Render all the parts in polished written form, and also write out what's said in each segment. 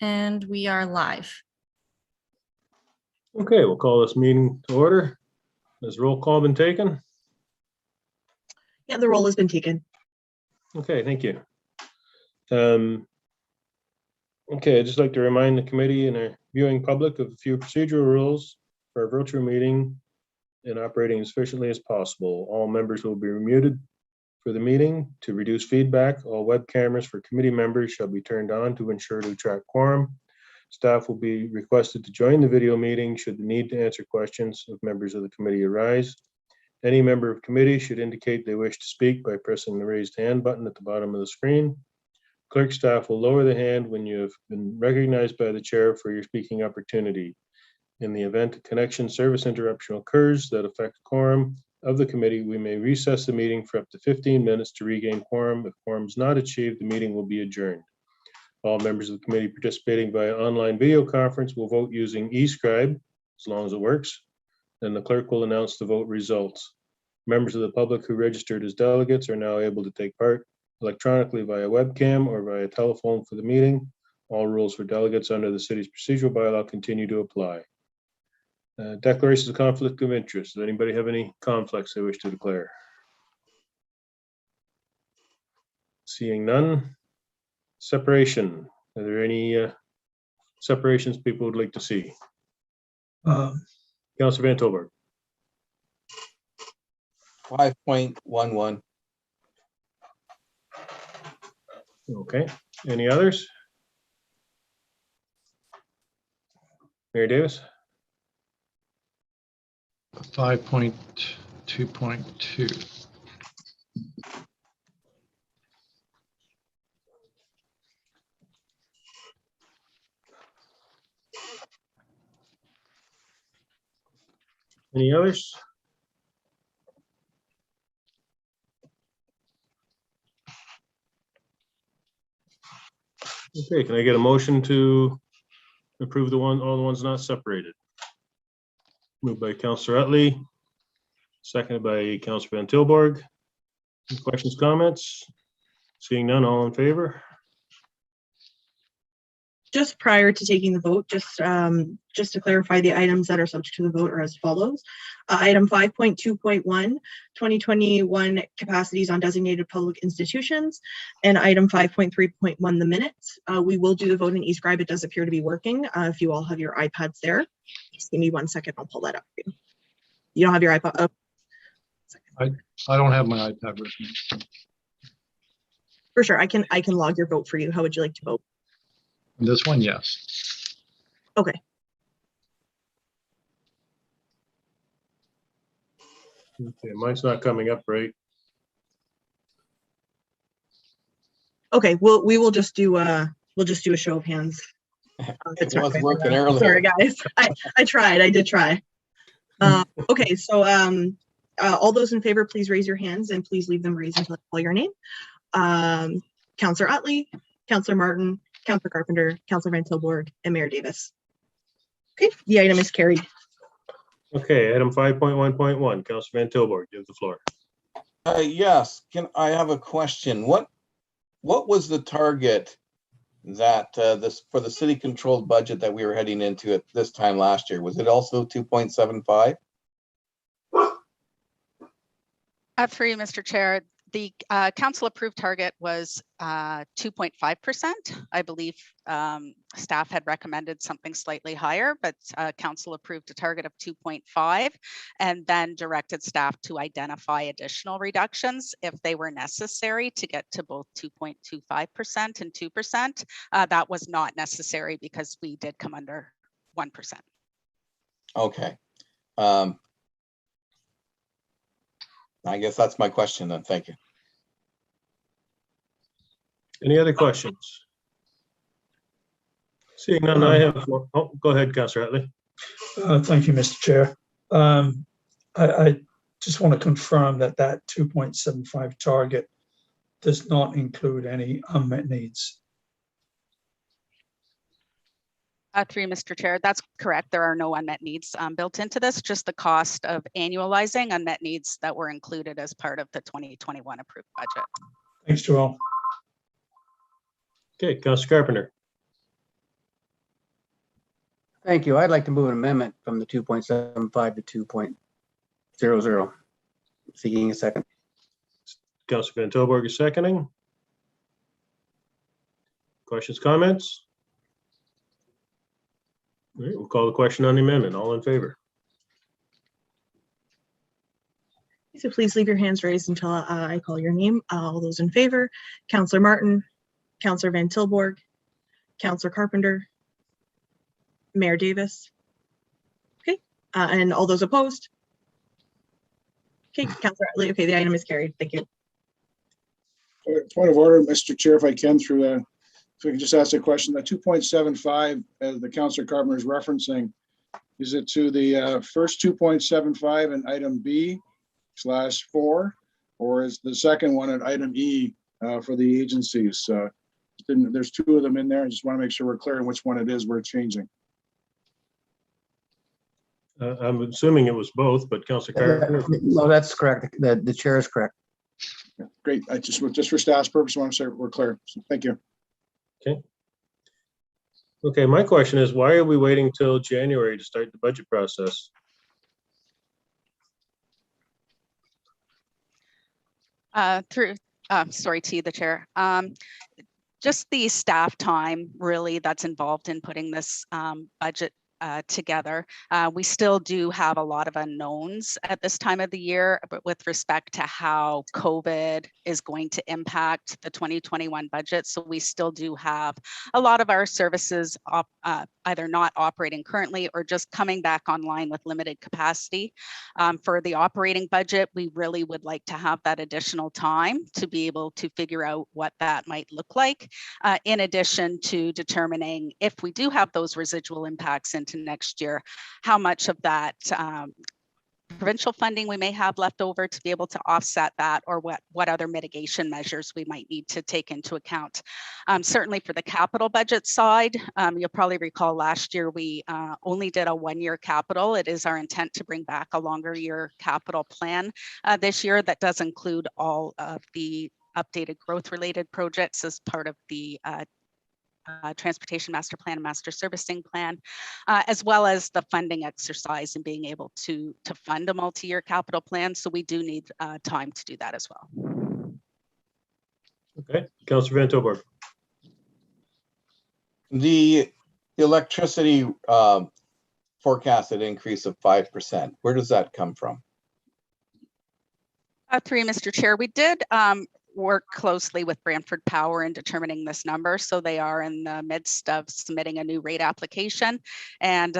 And we are live. Okay, we'll call this meeting to order. Has roll call been taken? Yeah, the roll has been taken. Okay, thank you. Okay, I'd just like to remind the committee and our viewing public of a few procedural rules for a virtual meeting and operating as efficiently as possible. All members will be muted for the meeting. To reduce feedback, all web cameras for committee members shall be turned on to ensure to track quorum. Staff will be requested to join the video meeting should the need to answer questions of members of the committee arise. Any member of committee should indicate they wish to speak by pressing the raised hand button at the bottom of the screen. Clerk staff will lower the hand when you have been recognized by the chair for your speaking opportunity. In the event a connection service interruption occurs that affects quorum of the committee, we may recess the meeting for up to 15 minutes to regain quorum. If quorum is not achieved, the meeting will be adjourned. All members of the committee participating via online video conference will vote using eScribe, as long as it works, and the clerk will announce the vote results. Members of the public who registered as delegates are now able to take part electronically via webcam or via telephone for the meeting. All rules for delegates under the city's procedural bylaw continue to apply. Declarations of conflict of interest. Does anybody have any conflicts they wish to declare? Seeing none. Separation. Are there any separations people would like to see? Councilor Van Tilburg. 5.11. Okay. Any others? Mayor Davis. 5.2.2. Any others? Okay, can I get a motion to approve all the ones not separated? Moved by Councilor Utley, seconded by Councilor Van Tilburg. Any questions, comments? Seeing none, all in favor? Just prior to taking the vote, just to clarify, the items that are subject to the vote are as follows. Item 5.2.1, 2021 capacities on designated public institutions, and item 5.3.1, the minutes. We will do the vote in eScribe. It does appear to be working. If you all have your iPads there, just give me 1 second. I'll pull that up for you. You don't have your iPad up? I don't have my iPad with me. For sure, I can log your vote for you. How would you like to vote? This one, yes. Okay. Okay, mine's not coming up right. Okay, we will just do a show of hands. It was working earlier. Sorry, guys. I tried. I did try. Okay, so all those in favor, please raise your hands and please leave them raised until I call your name. Councillor Utley, Councillor Martin, Councillor Carpenter, Councillor Van Tilburg, and Mayor Davis. Okay, the item is carried. Okay, item 5.1.1, Councilor Van Tilburg, you have the floor. Yes, I have a question. What was the target that for the city controlled budget that we were heading into at this time last year? Was it also 2.75? Through you, Mr. Chair, the council approved target was 2.5%. I believe staff had recommended something slightly higher, but council approved a target of 2.5 and then directed staff to identify additional reductions if they were necessary to get to both 2.25% and 2%. That was not necessary because we did come under 1%. Okay. I guess that's my question then. Thank you. Any other questions? Seeing none, I have. Oh, go ahead, Councillor Utley. Thank you, Mr. Chair. I just want to confirm that 2.75 target does not include any unmet needs. Through you, Mr. Chair, that's correct. There are no unmet needs built into this, just the cost of annualizing unmet needs that were included as part of the 2021 approved budget. Thanks, Joel. Okay, Councillor Carpenter. Thank you. I'd like to move an amendment from the 2.75 to 2.00. Seeking a second. Councillor Van Tilburg is seconding. Questions, comments? All right, we'll call the question on the amendment. All in favor? So please leave your hands raised until I call your name. All those in favor, Councillor Martin, Councillor Van Tilburg, Councillor Carpenter, Mayor Davis. Okay, and all those opposed? Okay, Councillor Utley. Okay, the item is carried. Thank you. Point of order, Mr. Chair, if I can, if we can just ask a question, the 2.75, as the Councillor Carpenter is referencing, is it to the first 2.75 in item B/4, or is the second one at item E for the agencies? There's two of them in there. I just want to make sure we're clear on which one it is we're changing. I'm assuming it was both, but Councillor Carpenter. No, that's correct. The chair is correct. Great. I just for staff's purpose, I want to say we're clear. So thank you. Okay, my question is, why are we waiting till January to start the budget process? Sorry, to the chair. Just the staff time really that's involved in putting this budget together. We still do have a lot of unknowns at this time of the year, but with respect to how COVID is going to impact the 2021 budget. So we still do have a lot of our services either not operating currently or just coming back online with limited capacity. For the operating budget, we really would like to have that additional time to be able to figure out what that might look like, in addition to determining if we do have those residual impacts into next year, how much of that provincial funding we may have left over to be able to offset that, or what other mitigation measures we might need to take into account. Certainly for the capital budget side, you'll probably recall last year we only did a one-year capital. It is our intent to bring back a longer year capital plan this year that does include all of the updated growth related projects as part of the Transportation Master Plan and Master Servicing Plan, as well as the funding exercise and being able to fund a multi-year capital plan. So we do need time to do that as well. Okay, Councillor Van Tilburg. The electricity forecasted increase of 5%, where does that come from? Through Mr. Chair, we did work closely with Brantford Power in determining this number. So they are in the midst of submitting a new rate application, and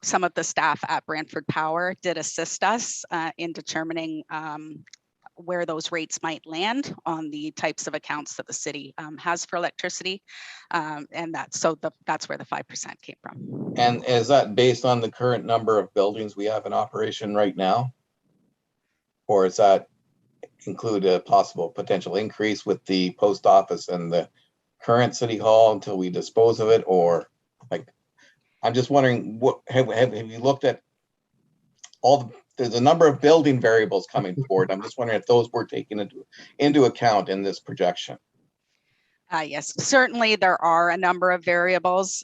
some of the staff at Brantford Power did assist us in determining where those rates might land on the types of accounts that the city has for electricity, and that's where the 5% came from. And is that based on the current number of buildings we have in operation right now? Or is that include a possible potential increase with the post office and the current city hall until we dispose of it? Or like, I'm just wondering, what have you looked at there's a number of building variables coming forward. I'm just wondering if those were taken into account in this projection. Yes, certainly there are a number of variables.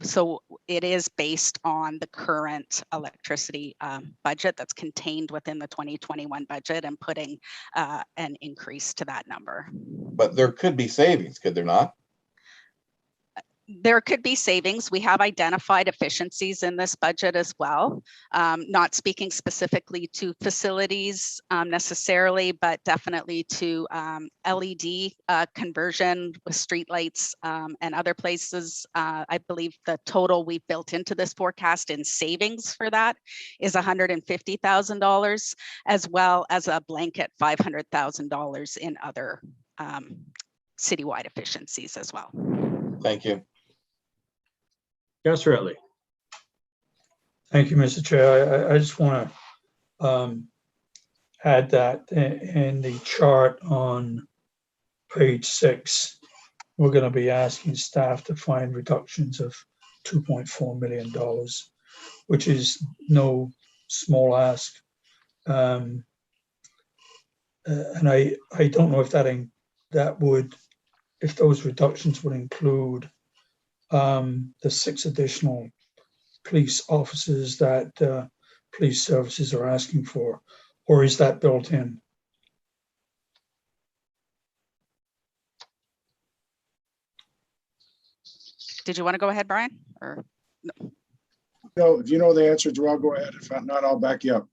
So it is based on the current electricity budget that's contained within the 2021 budget and putting an increase to that number. But there could be savings, could there not? There could be savings. We have identified efficiencies in this budget as well. Not speaking specifically to facilities necessarily, but definitely to LED conversion with streetlights and other places. I believe the total we've built into this forecast in savings for that is $150,000, as well as a blanket $500,000 in other citywide efficiencies as well. Thank you. Councillor Utley. Thank you, Mr. Chair. I just want to add that in the chart on page 6, we're going to be asking staff to find reductions of $2.4 million, which is no small ask. And I don't know if if those reductions would include the 6 additional police officers that police services are asking for, or is that built in? Did you want to go ahead, Brian? Or No, if you know the answer, Joelle, go ahead. If not, I'll back you up.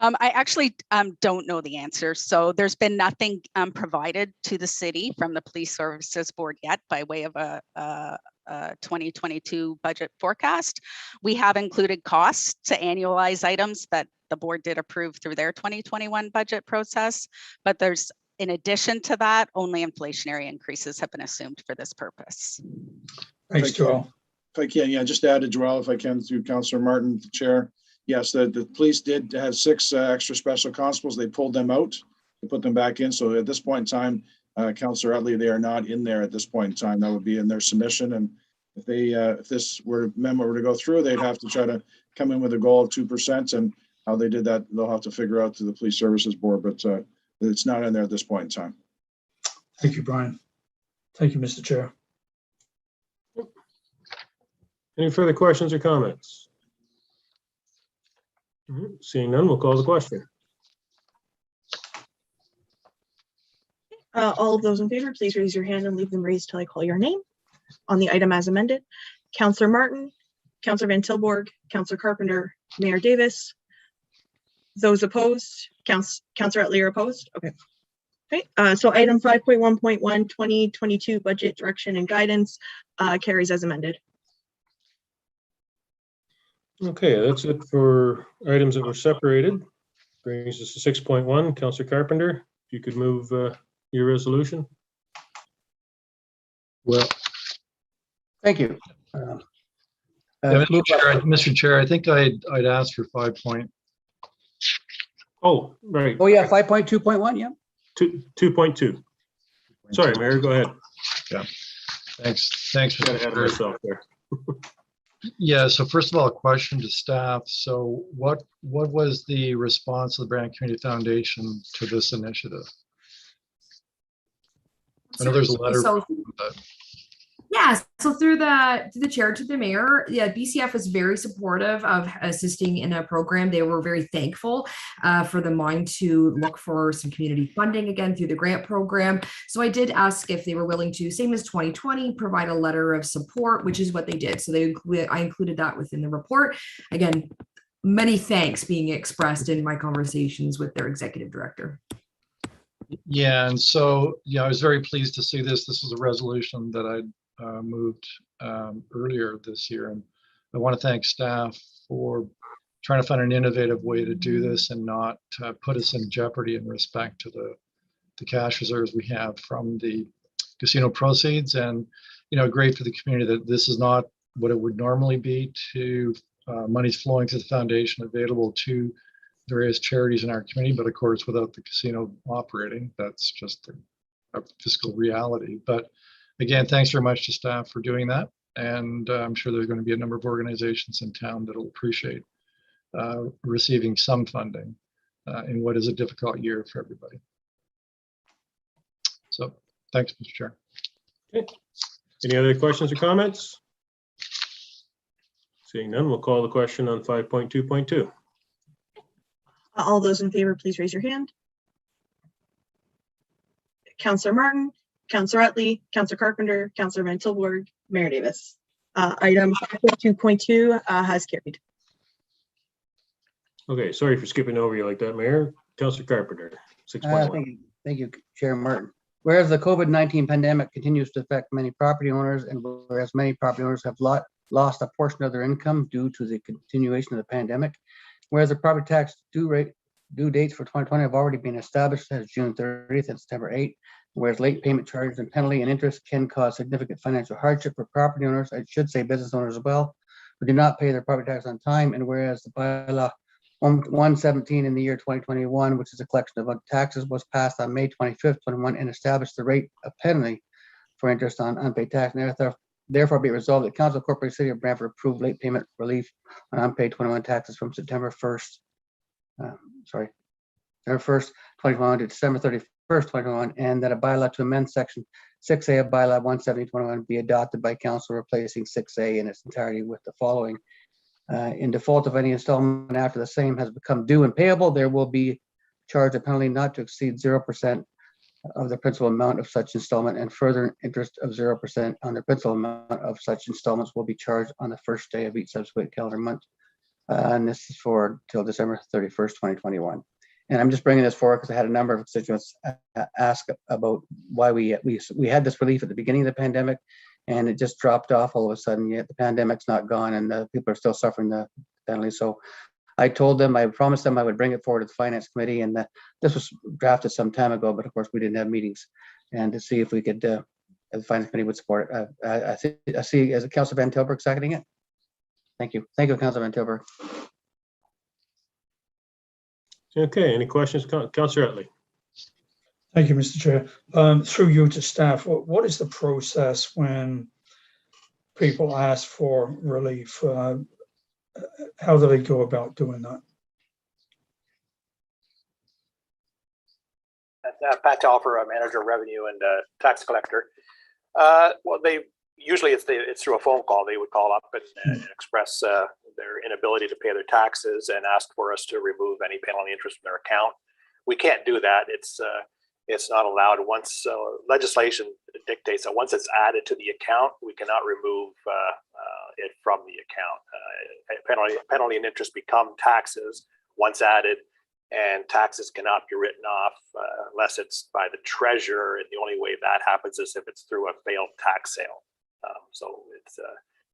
I actually don't know the answer. So there's been nothing provided to the city from the Police Services Board yet by way of a 2022 budget forecast. We have included costs to annualize items that the board did approve through their 2021 budget process, but there's, in addition to that, only inflationary increases have been assumed for this purpose. Thanks, Joel. If I can, yeah, just add to Joelle, if I can, through Councillor Martin, the chair. Yes, the police did have 6 extra special constables. They pulled them out, they put them back in. So at this point in time, Councillor Utley, they are not in there at this point in time. That would be in their submission. And if they, if this memo were to go through, they'd have to try to come in with a goal of 2%. And how they did that, they'll have to figure out to the Police Services Board, but it's not in there at this point in time. Thank you, Brian. Thank you, Mr. Chair. Any further questions or comments? Seeing none, we'll call the question. All of those in favor, please raise your hand and leave them raised till I call your name. On the item as amended, Councillor Martin, Councillor Van Tilburg, Councillor Carpenter, Mayor Davis. Those opposed, Councillor Utley are opposed? Okay. Okay, so item 5.1.1, 2022 budget direction and guidance carries as amended. Okay, that's it for items that were separated. Brings us to 6.1. Councillor Carpenter, if you could move your resolution. Well, Thank you. yeah, Mr. Chair, I think I'd ask for 5 point. Oh, right. Oh, yeah, 5.2.1, yeah. 2.2. Sorry, Mayor, go ahead. Thanks, Got ahead of Mr. Chair. myself there. Yeah, so first of all, a question to staff. So what was the response of the Brant Community Foundation to this initiative? I know there's a letter. So, yeah, so through the chair to the mayor, yeah, BCF was very supportive of assisting in a program. They were very thankful for the mine to look for some community funding again through the grant program. So I did ask if they were willing to, same as 2020, provide a letter of support, which is what they did. So I included that within the report. Again, many thanks being expressed in my conversations with their executive director. Yeah, and so, yeah, I was very pleased to see this. This was a resolution that I moved earlier this year. And I want to thank staff for trying to find an innovative way to do this and not put us in jeopardy in respect to the cash reserves we have from the casino proceeds. And, you know, great for the community that this is not what it would normally be to monies flowing to the foundation available to various charities in our community, but of course, without the casino operating, that's just a fiscal reality. But again, thanks very much to staff for doing that. And I'm sure there's going to be a number of organizations in town that will appreciate receiving some funding in what is a difficult year for everybody. So thanks, Mr. Chair. Okay. Any other questions or comments? Seeing none, we'll call the question on 5.2.2. All those in favor, please raise your hand. Councillor Martin, Councillor Utley, Councillor Carpenter, Councillor Van Tilburg, Mayor Davis. Item 5.2.2 has carried. Okay, sorry for skipping over you like that, Mayor. Councillor Carpenter, 6.1. Thank you, Chair Martin. Whereas the COVID-19 pandemic continues to affect many property owners, and whereas many property owners have lost a portion of their income due to the continuation of the pandemic, whereas the property tax due dates for 2020 have already been established as June 30th and September 8th, whereas late payment charges and penalty and interest can cause significant financial hardship for property owners, I should say business owners as well, who do not pay their property tax on time, and whereas the bylaw 117 in the year 2021, which is a collection of taxes, was passed on May 25th, 21, and established the rate of penalty for interest on unpaid tax. And therefore be it resolved that Council Corporate City of Brantford approved late payment relief on unpaid 21 taxes from September 1st, September 1st, 2021 to December 31st, 2021, and that a bylaw to amend section 6A of bylaw 170-21 be adopted by council, replacing 6A in its entirety with the following. In default of any installment after the same has become due and payable, there will be charged a penalty not to exceed 0% of the principal amount of such installment, and further interest of 0% on the principal amount of such installments will be charged on the first day of each subsequent calendar month. And this is for till December 31st, 2021. And I'm just bringing this forward because I had a number of constituents ask about why we had this relief at the beginning of the pandemic, and it just dropped off all of a sudden. Yet the pandemic's not gone, and people are still suffering the penalty. So I told them, I promised them I would bring it forward to the Finance Committee, and this was drafted some time ago, but of course we didn't have meetings, and to see if we could, the Finance Committee would support it. I see as a Councilor Van Tilburg seconding it. Thank you, Councilor Van Tilburg. Okay, any questions, Councilor Utley? Thank you, Mr. Chair. Through you to staff, what is the process when people ask for relief? How do they go about doing that? Pat Talfer, a manager of revenue and tax collector. Well, usually it's through a phone call. They would call up and express their inability to pay their taxes and ask for us to remove any penalty interest from their account. We can't do that. It's not allowed. Once legislation dictates that once it's added to the account, we cannot remove it from the account. Penalty and interest become taxes once added, and taxes cannot be written off unless it's by the treasurer. And the only way that happens is if it's through a failed tax sale. So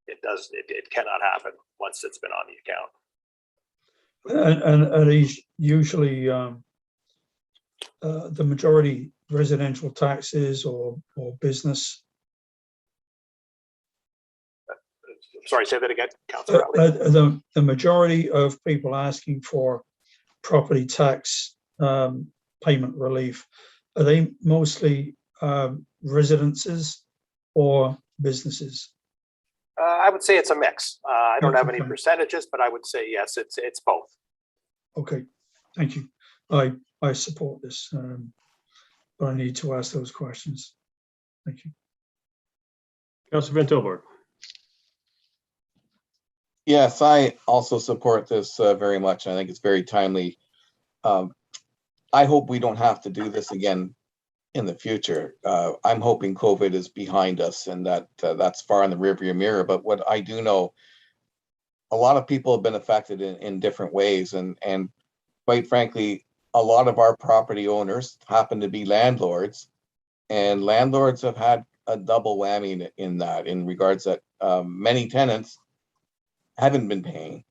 it cannot happen once it's been on the account. And are these usually the majority residential taxes or business? Sorry, say that again, Councillor Utley. The majority of people asking for property tax payment relief, are they mostly residences or businesses? I would say it's a mix. I don't have any Okay. percentages, but I would say yes, it's both. Okay, thank you. I support this, but I need to ask those questions. Thank you. Councilor Van Tilburg? Yes, I also support this very much. I think it's very timely. I hope we don't have to do this again in the future. I'm hoping COVID is behind us and that that's far in the rearview mirror. But what I do know, a lot of people have been affected in different ways. And quite frankly, a lot of our property owners happen to be landlords, and landlords have had a double whammy in that, in regards that many tenants haven't been paying.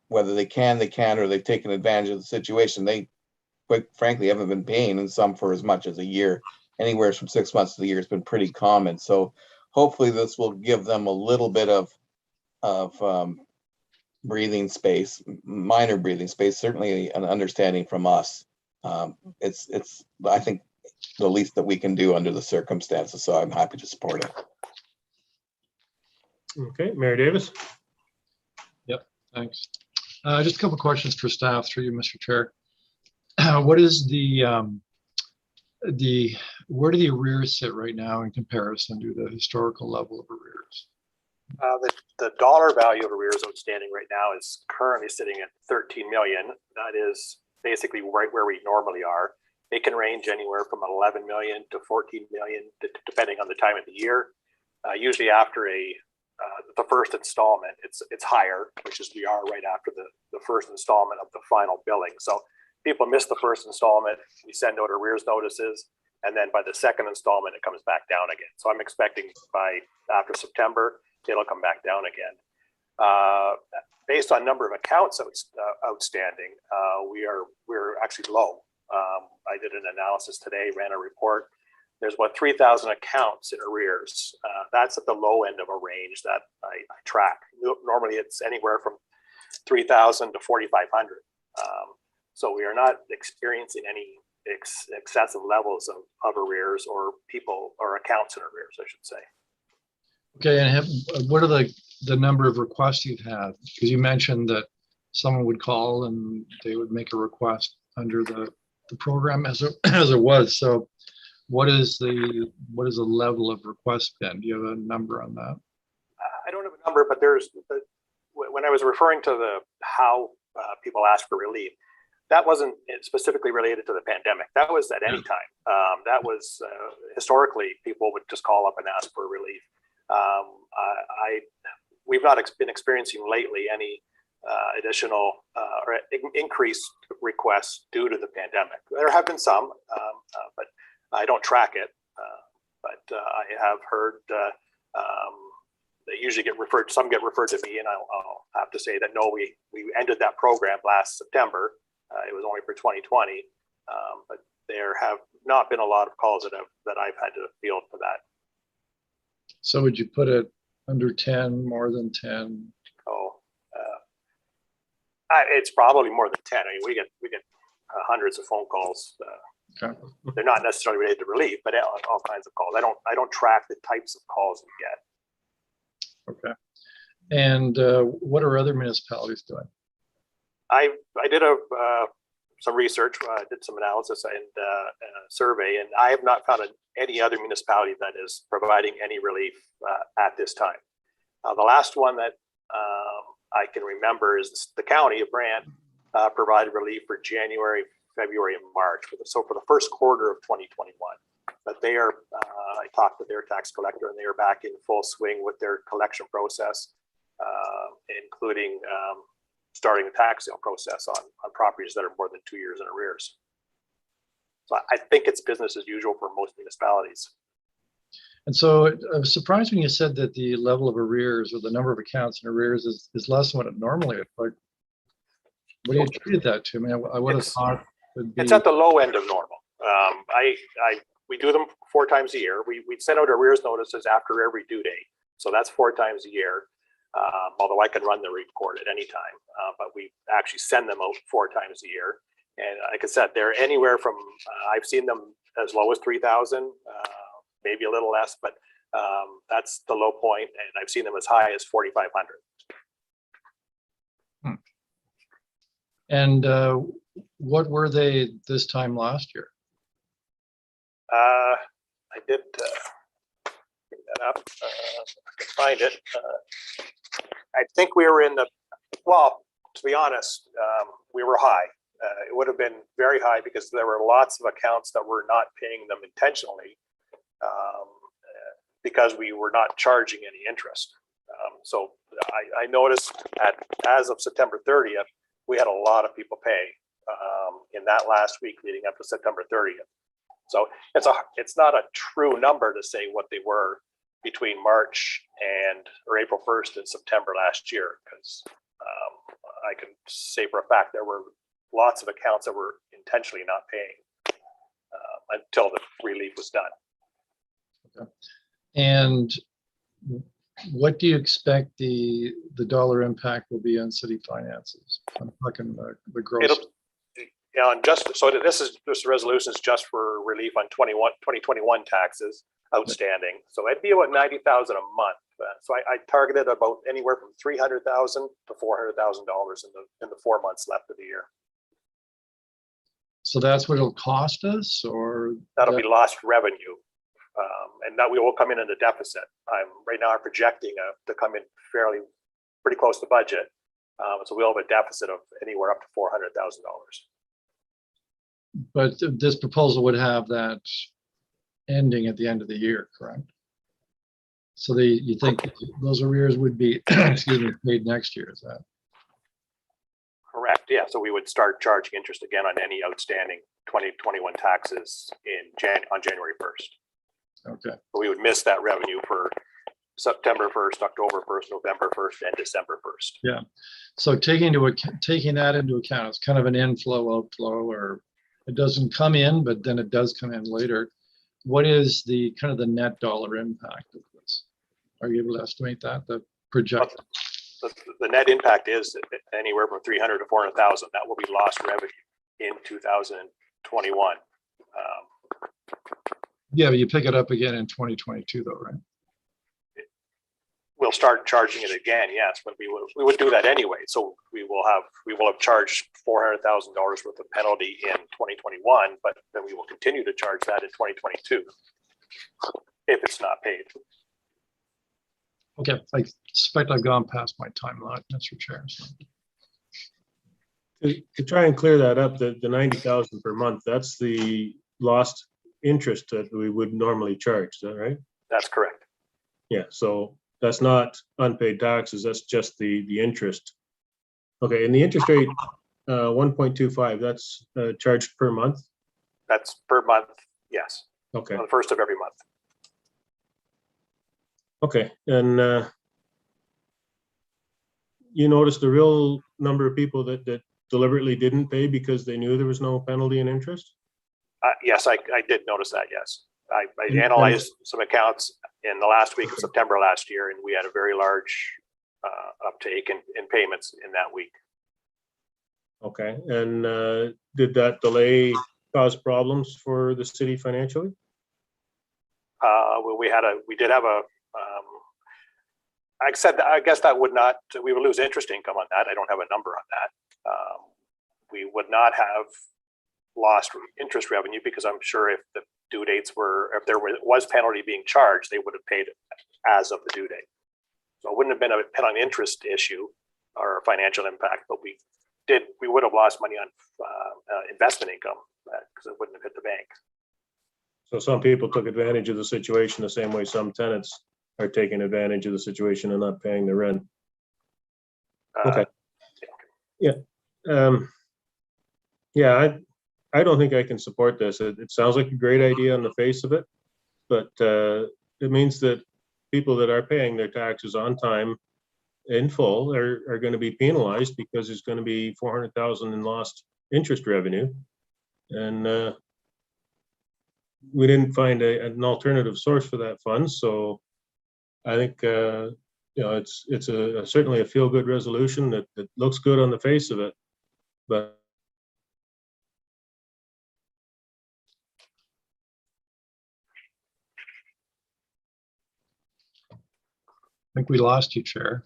Whether they can, or they've taken advantage of the situation. They, quite frankly, haven't been paying, and some for as much as a year. Anywhere from 6 months to a year has been pretty common. So hopefully this will give them a little bit of breathing space, minor breathing space, certainly an understanding from us. It's I think the least that we can do under the circumstances, so I'm happy to support it. Okay, Mayor Davis? Thanks. Just a couple of questions for staff through you, Mr. Chair. What is where do the arrears sit right now in comparison to the historical level of arrears? The dollar value of arrears outstanding right now is currently sitting at 13 million. That is basically right where we normally are. It can range anywhere from 11 million to 14 million, depending on the time of the year. Usually after the first installment, it's higher, which is we are right after the first installment of the final billing. So people miss the first installment, we send out arrears notices, and then by the second installment, it comes back down again. So I'm expecting after September, it'll come back down again. Based on number of accounts outstanding, we're actually low. I did an analysis today, ran a report. There's about 3,000 accounts in arrears. That's at the low end of a range that I track. Normally it's anywhere from 3,000 to 4,500. So we are not experiencing any excessive levels of arrears or people or accounts in arrears, I should say. Okay, and what are the number of requests you've had? Because you mentioned that someone would call and they would make a request under the program as it was. So what is the level of request then? Do you have a number on that? I don't have a number, but when I was referring to how people ask for relief, that wasn't specifically related to the pandemic. That was at any time. That was historically, people would just call up and ask for relief. We've not been experiencing lately any additional or increased requests due to the pandemic. There have been some, but I don't track it. But I have heard they usually get referred. Some get referred to me, and I'll have to say that no, we ended that program last September. It was only for 2020, but there have not been a lot of calls that I've had to field for that. So would you put it under 10, more than 10? Oh, it's probably more than 10. I mean, we get hundreds of phone calls. Okay. They're not necessarily related to relief, but all kinds of calls. I don't track the types of calls we get. Okay. And what are other municipalities doing? I did some research, did some analysis and a survey, and I have not found any other municipality that is providing any relief at this time. The last one that I can remember is the county of Brant provided relief for January, February, and March. So for the first quarter of 2021. But they are, I talked to their tax collector, and they are back in full swing with their collection process, including starting the tax sale process on properties that are more than 2 years in arrears. So I think it's business as usual for most municipalities. And so I was surprised when you said that the level of arrears or the number of accounts in arrears is less than what it normally is. Like, what do you attribute that to? I mean, I would have thought it would be. It's at the low end of normal. We do them 4 times a year. We send out arrears notices after every due date. So that's 4 times a year. Although I can run the report at any time, but we actually send them out 4 times a year. And like I said, they're anywhere from, I've seen them as low as 3,000, maybe a little less, but that's the low point. And I've seen them as high as 4,500. And what were they this time last year? I did bring that up. I can find it. I think we were in the, well, to be honest, we were high. It would have been very high because there were lots of accounts that were not paying them intentionally because we were not charging any interest. So I noticed as of September 30th, we had a lot of people pay in that last week leading up to September 30th. So it's not a true number to say what they were between March or April 1st and September last year, because I can say for a fact there were lots of accounts that were intentionally not paying until the relief was done. Okay. And what do you expect the dollar impact will be on city finances? I'm talking the gross. And this resolution is just for relief on 2021 taxes outstanding. So it'd be about 90,000 a month. So I targeted about anywhere from 300,000 to $400,000 in the 4 months left of the year. So that's what it'll cost us, or that'll be lost revenue, and that we will come in a deficit. Right now I'm projecting to come in pretty close to budget. So we'll have a deficit of anywhere up to $400,000. But this proposal would have that ending at the end of the year, correct? So you think those arrears would be excuse me, paid next year, is that? Correct, yeah. So we would start charging interest again on any outstanding 2021 taxes on January 1st. Okay. But we would miss that revenue for September 1st, October 1st, November 1st, and December 1st. Yeah. So taking that into account, it's kind of an inflow, outflow, or it doesn't come in, but then it does come in later. What is the kind of the net dollar impact of this? Are you able to estimate that, the projected? The net impact is anywhere from 300 to 400,000. That will be lost revenue in 2021. Yeah, but you pick it up again in 2022 though, right? We'll start charging it again, yes, but we would do that anyway. So we will have charged $400,000 worth of penalty in 2021, but then we will continue to charge that in 2022 if it's not paid. Okay, I suspect I've gone past my time limit, Mr. Chair. So. To try and clear that up, the 90,000 per month, that's the lost interest that we would normally charge, is that right? That's correct. Yeah, so that's not unpaid taxes, that's just the interest. Okay, and the interest rate, 1.25, that's charged per month? That's per month, yes, Okay, on the first of every month. okay, and you noticed the real number of people that deliberately didn't pay because they knew there was no penalty and interest? Yes, I did notice that, yes. I And- analyzed some accounts in the last week of September last year, and we had a very large uptake in payments in that week. Okay, and did that delay cause problems for the city financially? Well, we did have a, I guess that would not, we would lose interest income on that. I don't have a number on that. We would not have lost interest revenue because I'm sure if the due dates were, if there was penalty being charged, they would have paid as of the due date. So it wouldn't have been a penalty interest issue or a financial impact, but we would have lost money on investment income because it wouldn't have hit the bank. So some people took advantage of the situation the same way some tenants are taking advantage of the situation and not paying the rent. Okay. Yeah. Yeah, I don't think I can support this. It sounds like a great idea on the face of it, but it means that people that are paying their taxes on time in full are going to be penalized because there's going to be 400,000 in lost interest revenue. And we didn't find an alternative source for that fund. So I think, it's certainly a feel-good resolution that looks good on the face of it, but I think we lost you, Chair.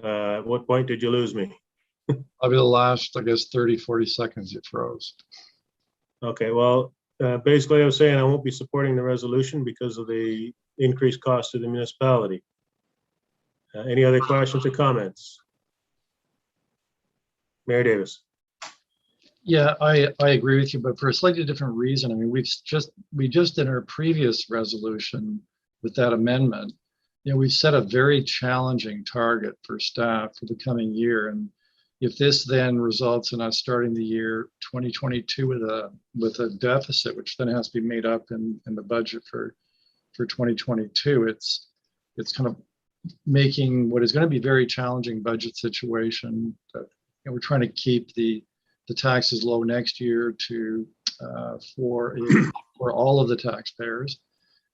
at what point did you lose me? Probably the last, I guess, 30, 40 seconds it froze. Okay, well, basically I was saying I won't be supporting the resolution because of the increased cost to the municipality. Any other questions or comments? Mayor Davis. Yeah, I agree with you, but for a slightly different reason. I mean, we just in our previous resolution with that amendment, we've set a very challenging target for staff for the coming year. And if this then results in us starting the year 2022 with a deficit, which then has to be made up in the budget for 2022, it's kind of making what is going to be very challenging budget situation. That, we're trying to keep the taxes low next year for all of the taxpayers.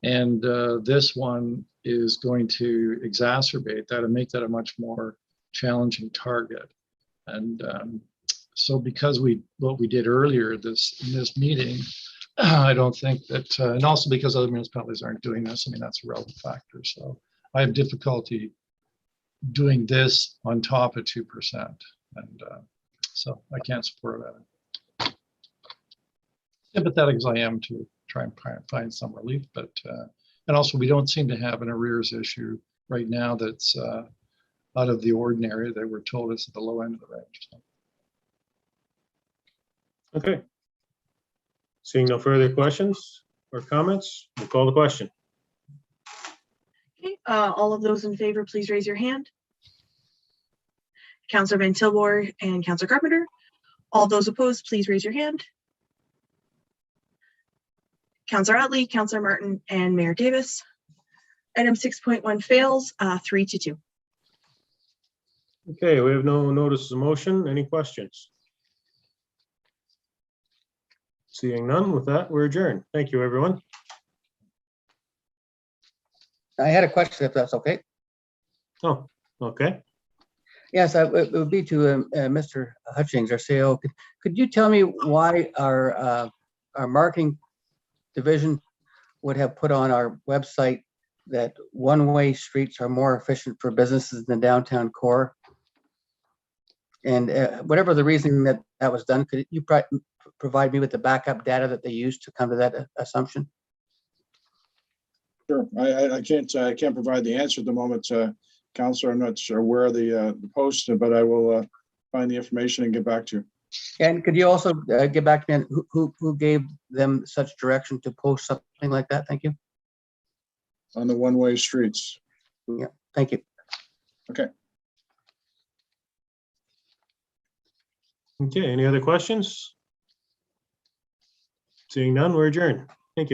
And this one is going to exacerbate that and make that a much more challenging target. And so because what we did earlier in this meeting, I don't think that, and also because other municipalities aren't doing this, I mean, that's a relevant factor. So I have difficulty doing this on top of 2%. And so I can't support that. Sympathetic as I am to try and find some relief, but and also we don't seem to have an arrears issue right now that's out of the ordinary that we're told is at the low end of the range. So. Okay. Seeing no further questions or comments, we'll call the question. Okay, all of those in favor, please raise your hand. Councillor Van Tilborg and Councillor Carpenter. All those opposed, please raise your hand. Councillor Utley, Councillor Martin, and Mayor Davis. Item 6.1 fails, 3-2. Okay, we have no notice of motion. Any questions? Seeing none, with that, we're adjourned. Thank you, everyone. I had a question, if that's okay. Oh, okay. Yes, it would be to Mr. Hutchings, our CEO. Could you tell me why our marketing division would have put on our website that one-way streets are more efficient for businesses than downtown core? And whatever the reason that that was done, could you provide me with the backup data that they used to come to that assumption? Sure. I can't provide the answer at the moment, Counselor. I'm not sure where the post, but I will find the information and get back to you. And could you also get back to me on who gave them such direction to post something like that? Thank you. On the one-way streets. Yeah, thank you. Okay. Okay, any other questions? Seeing none, we're adjourned.